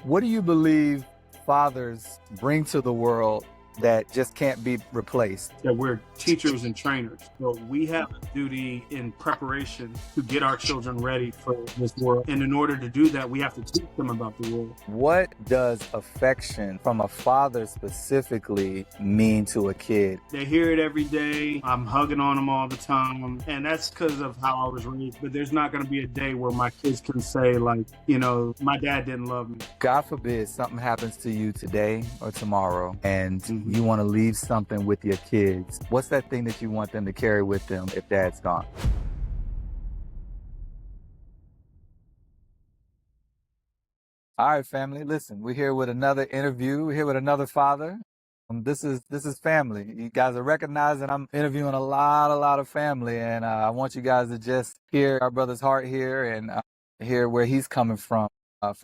What do you believe fathers bring to the world that just can't be replaced? That we're teachers and trainers. So we have a duty in preparation to get our children ready for this world. And in order to do that, we have to teach them about the world. What does affection from a father specifically mean to a kid? They hear it every day. I'm hugging on them all the time. And that's because of how I was raised. But there's not going to be a day where my kids can say, like, you know, my dad didn't love me. God forbid something happens to you today or tomorrow and you want to leave something with your kids. What's that thing that you want them to carry with them if dad's gone? All right, family, listen, we're here with another interview. We're here with another father. This is family. You guys are recognizing I'm interviewing a lot of family, and I want you guys to just hear our brother's heart here and hear where he's coming from a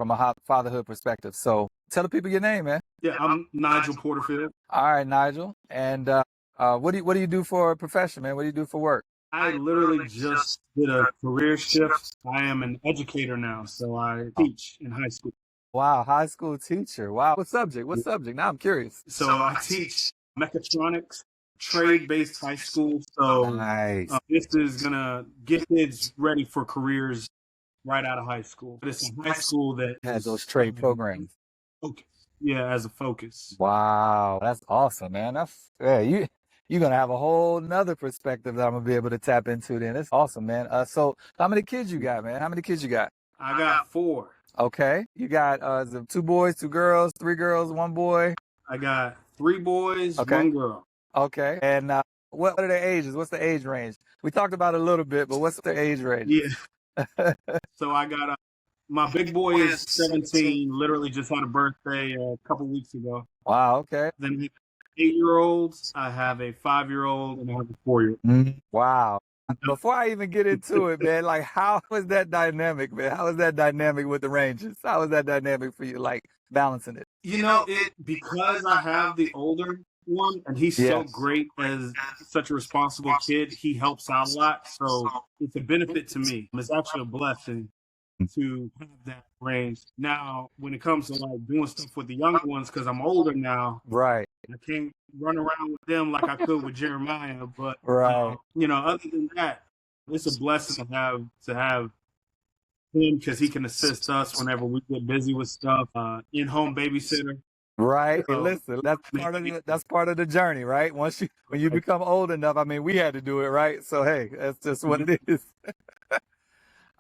fatherhood perspective. So tell the people your name, man. Yeah, I'm Nygel Porterfield. All right, Nygel. And what do you do for a profession, man? What do you do for work? I literally just did a career shift. I am an educator now, so I teach in high school. Wow, high school teacher. Wow. What subject? Now I'm curious. So I teach Mechatronics, trade-based high school. So Nice. This is going to get kids ready for careers right out of high school. But it's a high school that has those trade programs. Okay. Yeah, as a focus. Wow, that's awesome, man. You're gonna have a whole nother perspective that I'm gonna be able to tap into then. It's awesome, man. So how many kids you got, man? How many kids you got? I got 4. Okay. You got is it 2 boys, 2 girls, 3 girls, 1 boy? I got 3 boys, Okay. 1 girl. Okay. And what are their ages? What's the age range? We talked about it a little bit, but what's their age range? Yeah. So I got my big boy is 17, literally just had a birthday a couple weeks ago. Wow, okay. Then we have 8-year-olds, I have a 5-year-old, and I have a 4-year-old. Wow. Before I even get into it, man, like how is that dynamic, man? How is that dynamic with the ranges? How is that dynamic for you, like balancing it? You know, because I have the older one and he's so great as such a responsible kid, he helps out a lot. So it's a benefit to me. It's actually a blessing to have that range. Now, when it comes to like doing stuff with the younger ones, because I'm older now, right? I can't run around with them like I could with Jeremiah. But right, other than that, it's a blessing to have him because he can assist us whenever we get busy with stuff. In-home babysitter. Right. So, listen, that's part of the journey, right? When you become old enough, I mean, we had to do it, right? So hey, that's just what it is.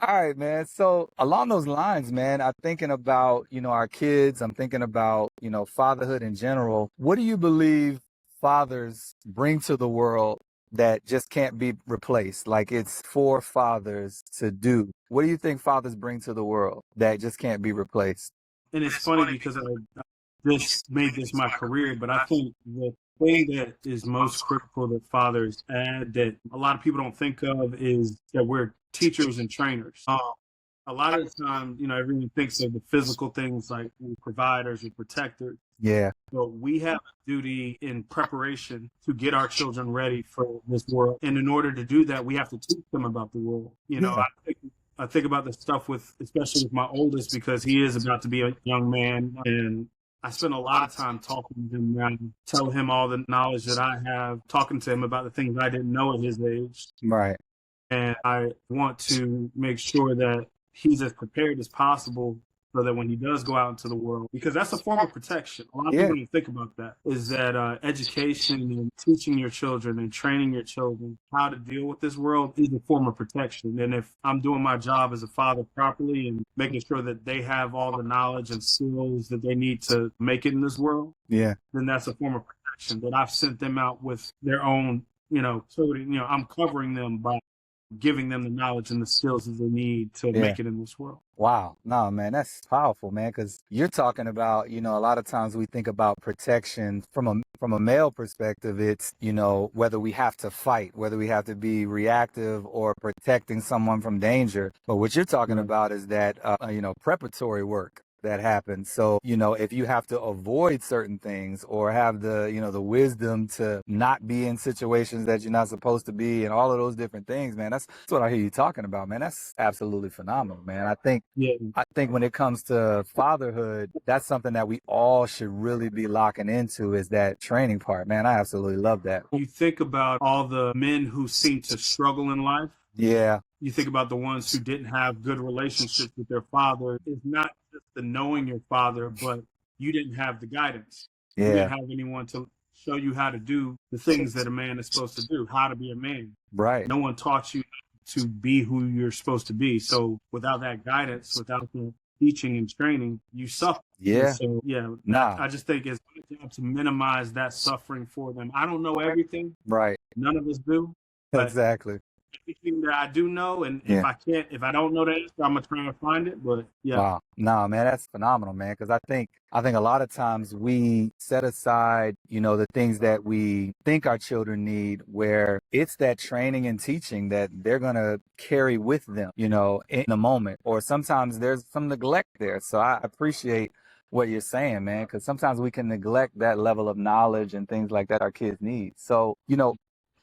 All right, man. So along those lines, man, I'm thinking about, our kids. I'm thinking about, fatherhood in general. What do you believe fathers bring to the world that just can't be replaced? Like it's for fathers to do. What do you think fathers bring to the world that just can't be replaced? And it's funny because I just made this my career, but I think the thing that is most critical that fathers add that a lot of people don't think of is that we're teachers and trainers. A lot of the time, everyone thinks of the physical things like providers and protectors. Yeah. But we have a duty in preparation to get our children ready for this world. And in order to do that, we have to teach them about the world. I think about the stuff especially with my oldest, because he is about to be a young man. And I spend a lot of time talking to him now, telling him all the knowledge that I have, talking to him about the things I didn't know at his age. Right. And I want to make sure that he's as prepared as possible so that when he does go out into the world, because that's a form of protection. A lot of people don't think about that, is that education and teaching your children and training your children how to deal with this world is a form of protection. And if I'm doing my job as a father properly and making sure that they have all the knowledge and skills that they need to make it in this world, then that's a form of protection that I've sent them out with their own, so I'm covering them by giving them the knowledge and the skills that they need to make it in this world. Wow. No, man, that's powerful, man, because you're talking about, a lot of times we think about protection from a male perspective. It's, whether we have to fight, whether we have to be reactive or protecting someone from danger. But what you're talking about is that, preparatory work. that happens. So, if you have to avoid certain things or have the wisdom to not be in situations that you're not supposed to be and all of those different things, man, that's what I hear you talking about, man. That's absolutely phenomenal, man. I think when it comes to fatherhood, that's something that we all should really be locking into, is that training part, man. I absolutely love that. You think about all the men who seem to struggle in life. Yeah. You think about the ones who didn't have good relationships with their father. It's not just the knowing your father, but you didn't have the guidance. You Yeah. didn't have anyone to show you how to do the things that a man is supposed to do, how to be a man. Right. No one taught you to be who you're supposed to be. So without that guidance, without the teaching and training, you suffer. Yeah. And so, I just think it's my job to minimize that suffering for them. I don't know everything. Right. None of us do. But Exactly. everything that I do know, and if I don't know the answer, I'm gonna try and find it. But yeah. Wow. No, man, that's phenomenal, man. Because I think a lot of times we set aside, the things that we think our children need, where it's that training and teaching that they're gonna carry with them, in the moment. Or sometimes there's some neglect there. So I appreciate what you're saying, man, because sometimes we can neglect that level of knowledge and things like that our kids need. So,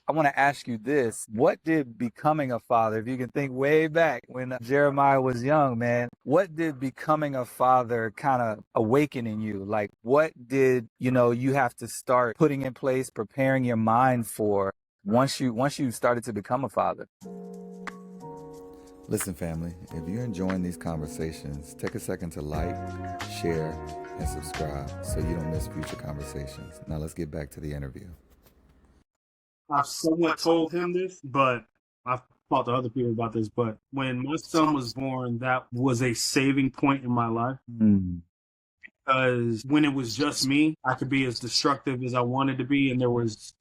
I want to ask you this. What did becoming a father, if you can think way back when Jeremiah was young, man, what did becoming a father kind of awaken in you? Like, what did, you have to start putting in place, preparing your mind for once you started to become a father? Listen, family, if you're enjoying these conversations, take a second to like, share, and subscribe so you don't miss future conversations. Now let's get back to the interview. I've somewhat told him this, but I've talked to other people about this. But when my son was born, that was a saving point in my life. Because when it was just me, I could be as destructive as I wanted to be, and it was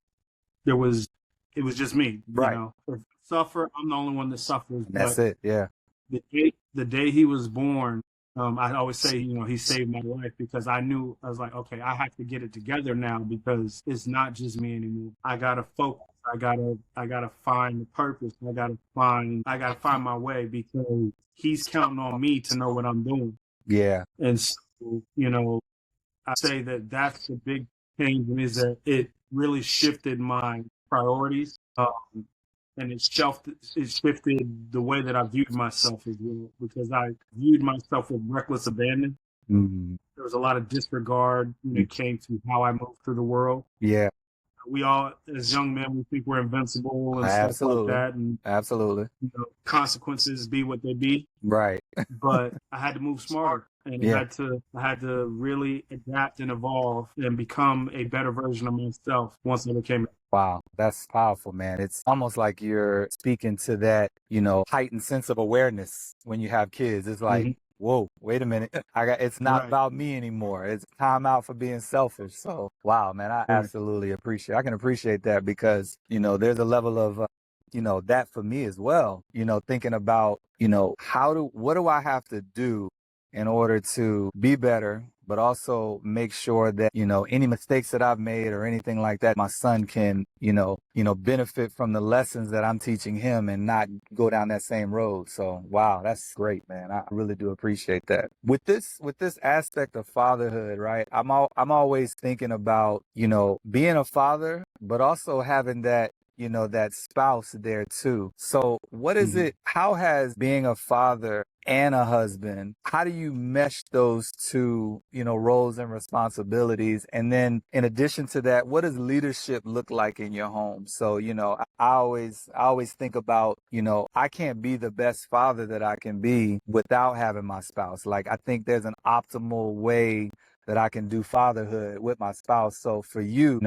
just me. Right. If I suffer, I'm the only one that suffers. That's it. Yeah. The day he was born, I always say, he saved my life, because I was like, okay, I have to get it together now, because it's not just me anymore. I gotta focus. I gotta find the purpose. I gotta find my way, because he's counting on me to know what I'm doing. Yeah. And so, I say that that's the big change, is that it really shifted my priorities. And it shifted the way that I viewed myself as well, because I viewed myself with reckless abandon. Mm-hmm. There was a lot of disregard when it came to how I moved through the world. Yeah. We all, as young men, we think we're invincible and stuff like that. And absolutely, consequences be what they be. Right. But I had to move smarter, and I had to really adapt and evolve and become a better version of myself once I became. Wow, that's powerful, man. It's almost like you're speaking to that, heightened sense of awareness when you have kids. It's like, whoa, wait a minute. It's not about me anymore. It's time out for being selfish. So, wow, man, I absolutely I can appreciate that, because, there's a level of, that for me as well, thinking about, what do I have to do in order to be better, but also make sure that, any mistakes that I've made or anything like that, my son can, benefit from the lessons that I'm teaching him and not go down that same road. So, wow, that's great, man. I really do appreciate that. With this aspect of fatherhood, right? I'm always thinking about, being a father, but also having that, that spouse there too. So what is it? How has being a father and a husband, how do you mesh those two, roles and responsibilities? And then in addition to that, what does leadership look like in your home? So, I always think about, I can't be the best father that I can be without having my spouse. Like, I think there's an optimal way that I can do fatherhood with my spouse. So for you,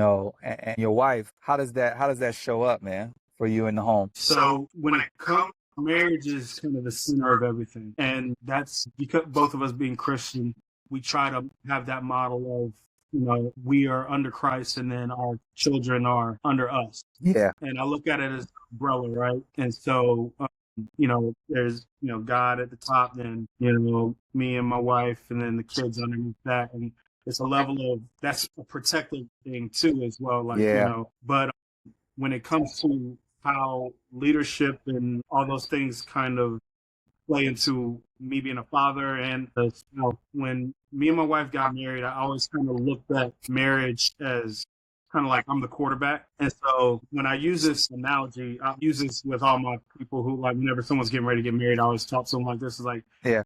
and your wife, how does that show up, man, for you in the home? So when it comes, marriage is kind of the center of everything. And that's because both of us being Christian, we try to have that model of, we are under Christ, and then our children are under us. Yeah. And I look at it as an umbrella, right? And so, there's, God at the top, then, me and my wife, and then the kids underneath that. And it's a level of, that's a protective thing too, as well. Like, but when it comes to how leadership and all those things kind of play into me being a father and a spouse. When me and my wife got married, I always kind of looked at marriage as kind of like I'm the quarterback. And so when I use this analogy, I use this with all my people who, like, whenever someone's getting ready to get married, I always talk to them like this: is like,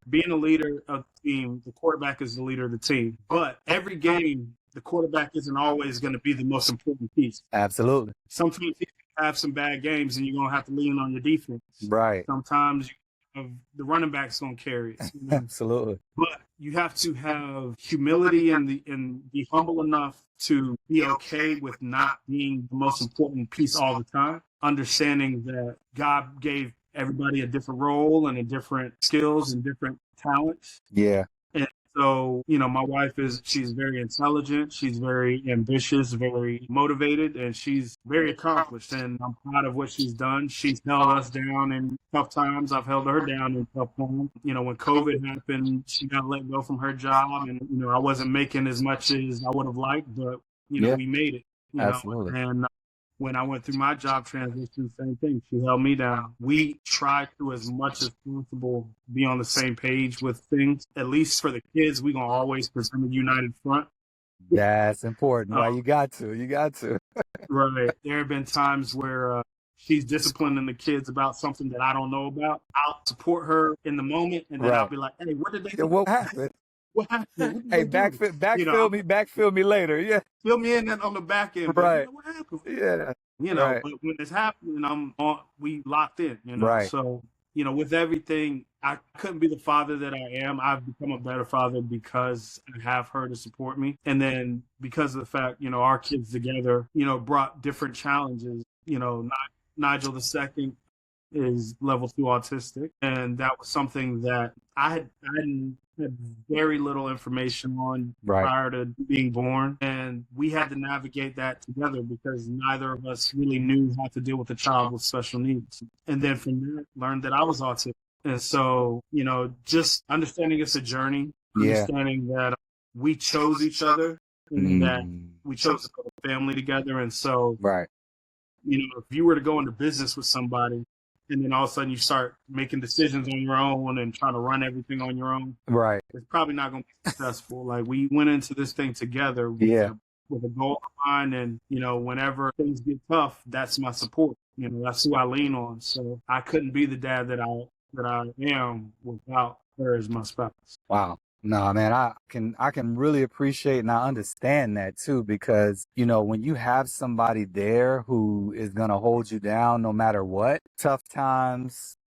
being a leader of the team, the quarterback is the leader of the team. But every game, the quarterback isn't always going to be the most important piece. Absolutely. Sometimes you have some bad games and you're going to have to lean on your defense. Right. Sometimes the running back's going to carry it. Absolutely. But you have to have humility and be humble enough to be okay with not being the most important piece all the time. Understanding that God gave everybody a different role and a different skills and different talents. Yeah. And so, my wife she's very intelligent. She's very ambitious, very motivated, and she's very accomplished. And I'm proud of what she's done. She's held us down in tough times. I've held her down in tough times. When COVID happened, she got let go from her job, and, I wasn't making as much as I would have liked, but, we made it. Absolutely. And when I went through my job transition, same thing. She held me down. We tried to, as much as possible, be on the same page with things. At least for the kids, we're going to always present a united front. That's important. You got to. Right. There have been times where she's disciplining the kids about something that I don't know about. I'll support her in the moment, and then I'll be like, hey, what did they do? What happened? What happened? Hey, backfill me later. Yeah. Fill me in on the back end. Right. But, what happened? Yeah. But when it's happening, we locked in, Right. So, with everything, I couldn't be the father that I am. I've become a better father because I have her to support me. And then because of the fact, our kids together, brought different challenges. Nygel the second is level 2 autistic. And that was something that I had very little information on prior to being born. And we had to navigate that together because neither of us really knew how to deal with a child with special needs. And then from there, learned that I was autistic. And so, just understanding it's a journey, understanding that we chose each other and that we chose to build a family together. And so, if you were to go into business with somebody, and then all of a sudden you start making decisions on your own and trying to run everything on your own. Right. It's probably not going to be successful. Like, we went into this thing together with a goal in mind. And, whenever things get tough, that's my support. That's who I lean on. So I couldn't be the dad that I am without her as my spouse. Wow. No, man, I can really appreciate and I understand that too, because, when you have somebody there who is going to hold you down no matter what, tough times,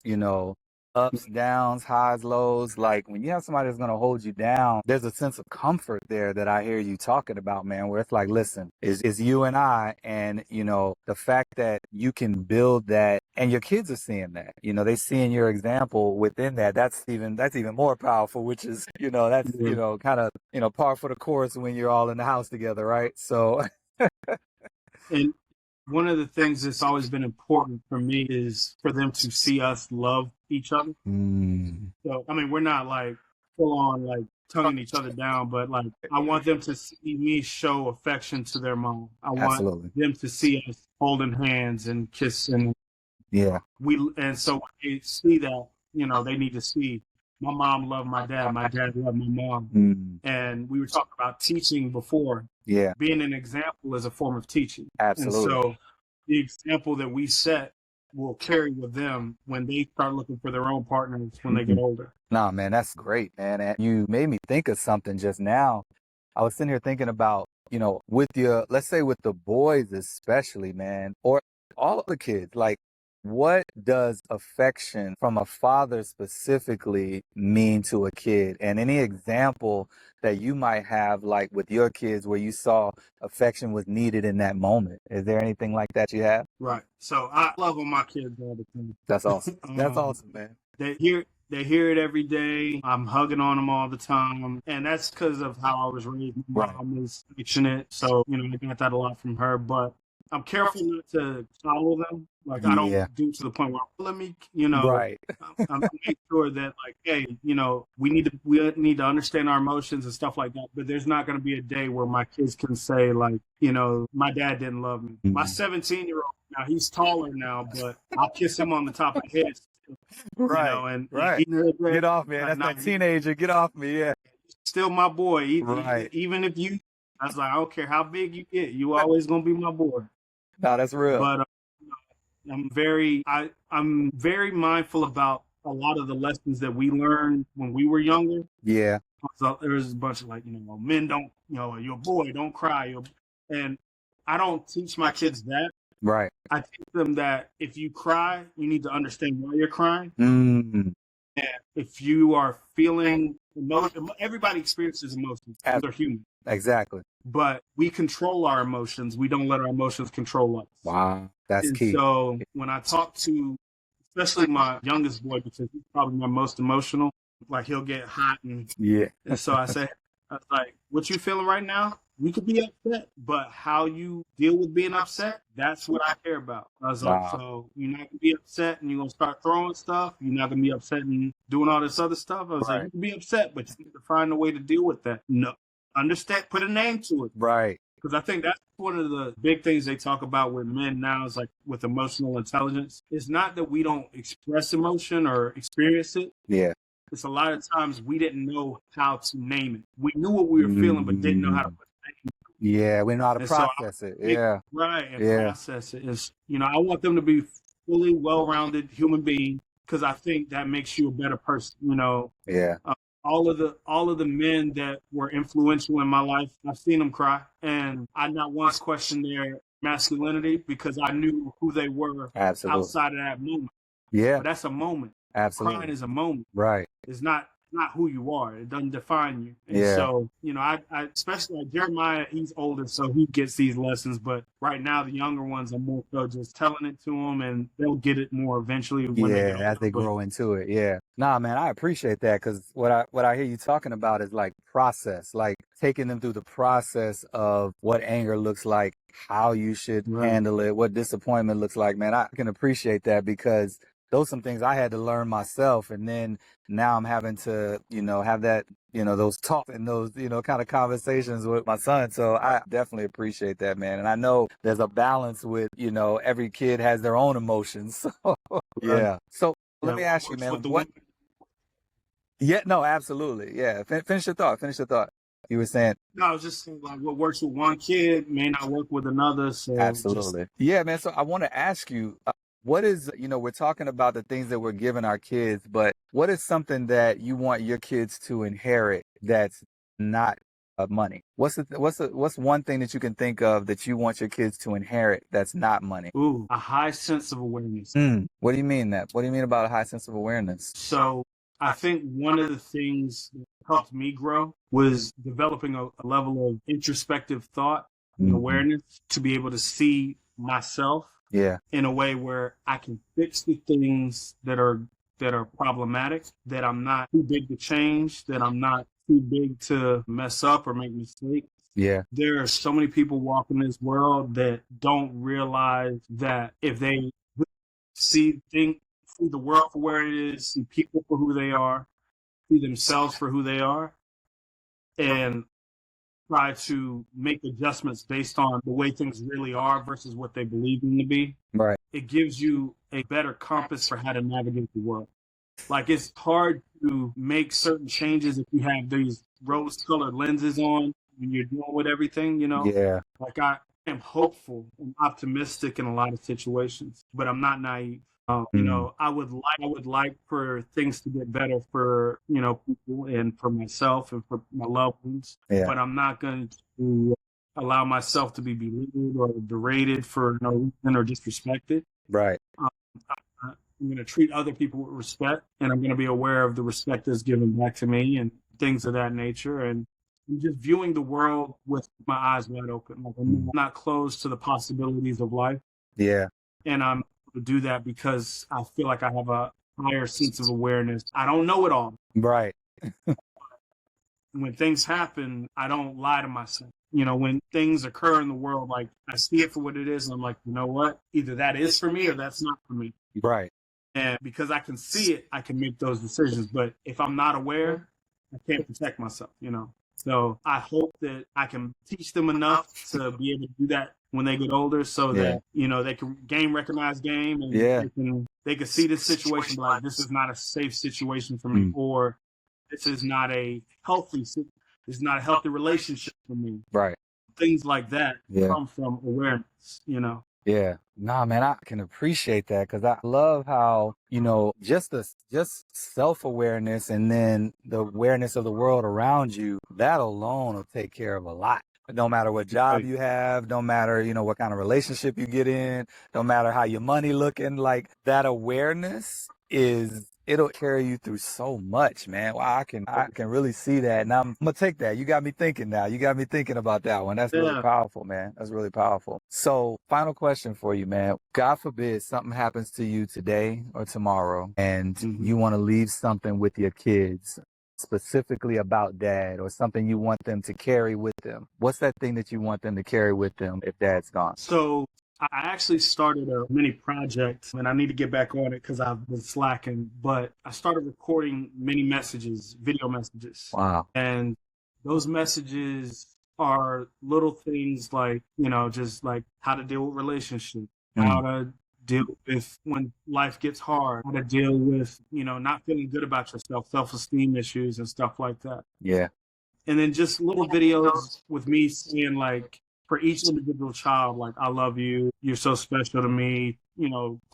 ups, downs, highs, lows, like when you have somebody that's going to hold you down, there's a sense of comfort there that I hear you talking about, man, where it's like, listen, it's you and I, and, the fact that you can build that and your kids are seeing that, they seeing your example within that. That's even more powerful, which is, that's, kind of, par for the course when you're all in the house together. Right. So. And one of the things that's always been important for me is for them to see us love each other. So, we're not like full on like tonguing each other down, but like I want them to see me show affection to their mom. I want them to see us holding hands and kissing. Yeah. And so when they see that, they need to see my mom loved my dad loved my mom. And we were talking about teaching before. Yeah. Being an example is a form of teaching. Absolutely. And so the example that we set will carry with them when they start looking for their own partners when they get older. Nah, man, that's great, man. And you made me think of something just now. I was sitting here thinking about, let's say with the boys especially, man, or all of the kids, like, what does affection from a father specifically mean to a kid? And any example that you might have, like with your kids, where you saw affection was needed in that moment? Is there anything like that you have? Right. So I love on my kids all the time. That's awesome. That's awesome, man. They hear it every day. I'm hugging on them all the time. And that's because of how I was raised. My mom was affectionate. So, I got that a lot from her. But I'm careful not to follow them. Like, I don't do to the point where let me, right. I'm make sure that, like, hey, we need to understand our emotions and stuff like that. But there's not going to be a day where my kids can say, like, my dad didn't love me. My 17-year-old now, he's taller now, but I'll kiss him on the top of the head Right. and Right. Get off me. That's that teenager. Get off me. Yeah. Still my boy. Right. Even if you, I was like, I don't care how big you get, you always gonna be my boy. No, that's real. But I'm very mindful about a lot of the lessons that we learned when we were younger. Yeah. So there's a bunch of men don't, you're a boy, don't cry. And I don't teach my kids that. Right. I teach them that if you cry, you need to understand why you're crying. Mm. And if you are feeling emotion, everybody experiences emotions. They're human. Exactly. But we control our emotions. We don't let our emotions control us. Wow. That's key. So when I talk to, especially my youngest boy, because he's probably my most emotional, like he'll get hot and so I was like, what you feeling right now? We could be upset, but how you deal with being upset, that's what I care about. I was like, so you're not gonna be upset and you're gonna start throwing stuff. You're not gonna be upset and doing all this other stuff. I was like, you can be upset, but you need to find a way to deal with that. No, understand, put a name to it. Right. Because I think that's one of the big things they talk about with men now is like with emotional intelligence. It's not that we don't express emotion or experience it. Yeah. It's a lot of times we didn't know how to name it. We knew what we were feeling, but didn't know how to put it. Yeah, we know how to process it. Yeah. Right. And process it is, I want them to be fully well-rounded human being because I think that makes you a better person, Yeah. All of the men that were influential in my life, I've seen them cry, and I not once questioned their masculinity because I knew who they were outside of that moment. Yeah. But that's a moment. Absolutely. Crying is a moment. Right. It's not who you are. It doesn't define you. And so, I especially like Jeremiah, he's older, so he gets these lessons. But right now, the younger ones are more so just telling it to them, and they'll get it more eventually. When as they grow into it. Yeah. Nah, man, I appreciate that because what I hear you talking about is like process, like taking them through the process of what anger looks like, how you should handle it, what disappointment looks like. Man, I can appreciate that because those are some things I had to learn myself. And then now I'm having to, have that, those talk and those, kind of conversations with my son. So I definitely appreciate that, man. And I know there's a balance with, every kid has their own emotions. So, yeah. So let me ask you, man, Yeah, no, absolutely. Yeah. Finish your thought. You were saying. No, I was just saying like what works with one kid may not work with another. So absolutely. Yeah, man. So I want to ask you, what is, we're talking about the things that we're giving our kids, but what is something that you want your kids to inherit that's not money? What's one thing that you can think of that you want your kids to inherit that's not money? Ooh, a high sense of awareness. What do you mean that? What do you mean about a high sense of awareness? So I think one of the things that helped me grow was developing a level of introspective thought and awareness to be able to see myself in a way where I can fix the things that are problematic, that I'm not too big to change, that I'm not too big to mess up or make mistakes. Yeah. There are so many people walking this world that don't realize that if they see the world for where it is, see people for who they are, see themselves for who they are, and try to make adjustments based on the way things really are versus what they believe them to be. Right. It gives you a better compass for how to navigate the world. Like it's hard to make certain changes if you have these rose-colored lenses on when you're dealing with everything, Yeah. Like I am hopeful and optimistic in a lot of situations, but I'm not naive. I would like for things to get better for, people and for myself and for my loved ones. Yeah. But I'm not going to allow myself to be belittled or berated for no reason or disrespected. Right. I'm going to treat other people with respect, and I'm going to be aware of the respect that's given back to me and things of that nature. And I'm just viewing the world with my eyes wide open. Like I'm not closed to the possibilities of life. Yeah. And I'm to do that because I feel like I have a higher sense of awareness. I don't know it all. Right. When things happen, I don't lie to myself. When things occur in the world, like I see it for what it is. And I'm like, you know what? Either that is for me or that's not for me. Right. And because I can see it, I can make those decisions. But if I'm not aware, I can't protect myself, So I hope that I can teach them enough to be able to do that when they get older, so that they can recognize game, and they can see this situation like, this is not a safe situation for me, or this is not a healthy relationship for me. Right. Things like that come from awareness, Yeah. Nah, man, I can appreciate that, because I love how, just self-awareness and then the awareness of the world around you, that alone will take care of a lot. No matter what job you have, no matter, what kind of relationship you get in, no matter how your money looking, like that awareness it'll carry you through so much, man. Wow, I can really see that. And I'm gonna take that. You got me thinking now. You got me thinking about that one. That's really powerful, man. That's really powerful. So, final question for you, man. God forbid something happens to you today or tomorrow, and you want to leave something with your kids, specifically about dad, or something you want them to carry with them. What's that thing that you want them to carry with them if dad's gone? So I actually started a mini project, and I need to get back on it because I've been slacking, but I started recording mini messages, video messages. Wow. And those messages are little things like, just like how to deal with relationships, how to deal with when life gets hard, how to deal with, not feeling good about yourself, self-esteem issues and stuff like that. Yeah. And then just little videos with me saying, like, for each individual child, like, I love you, you're so special to me,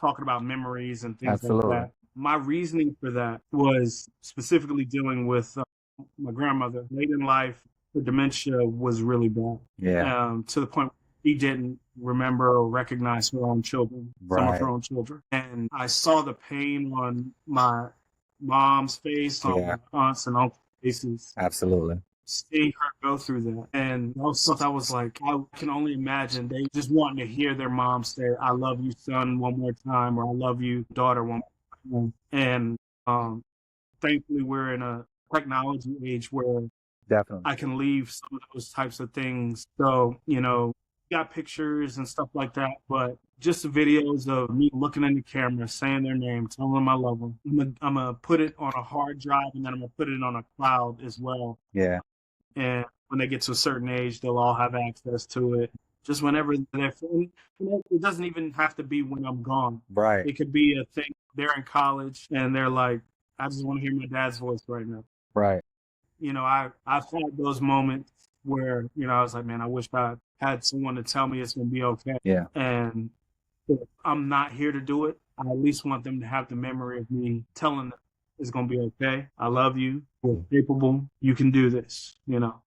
talking about memories and things like that. My reasoning for that was specifically dealing with my grandmother. Late in life, her dementia was really bad. Yeah. To the point where she didn't remember or recognize her own children, some of her own children. And I saw the pain on my mom's face, on my aunts and uncles' faces. Absolutely. Seeing her go through that. And that was something I was like, I can only imagine they just wanting to hear their mom say, I love you, son, one more time, or I love you, daughter, one more time. And thankfully, we're in a technology age where I can leave some of those types of things. So, got pictures and stuff like that, but just the videos of me looking in the camera, saying their name, telling them I love them. I'm going to put it on a hard drive, and then I'm going to put it on a cloud as well. Yeah. And when they get to a certain age, they'll all have access to it. Just whenever they're feeling, it doesn't even have to be when I'm gone. Right. It could be a thing. They're in college and they're like, I just want to hear my dad's voice right now. Right. I've had those moments where, I was like, man, I wish I had someone to tell me it's going to be okay. Yeah. And if I'm not here to do it, I at least want them to have the memory of me telling them it's going to be okay. I love you. You're capable. You can do this,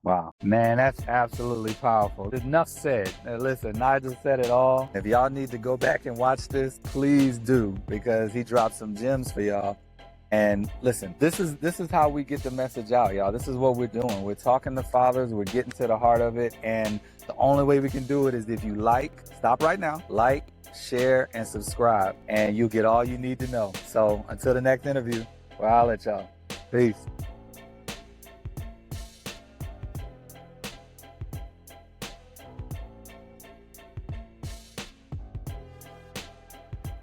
Wow. Man, that's absolutely powerful. Enough said. Now, listen, Nygel said it all. If y'all need to go back and watch this, please do, because he dropped some gems for y'all. And listen, this is how we get the message out, y'all. This is what we're doing. We're talking to fathers. We're getting to the heart of it. And the only way we can do it is if you stop right now, share, and subscribe, and you'll get all you need to know. So until the next interview, well, I'll let y'all. Peace.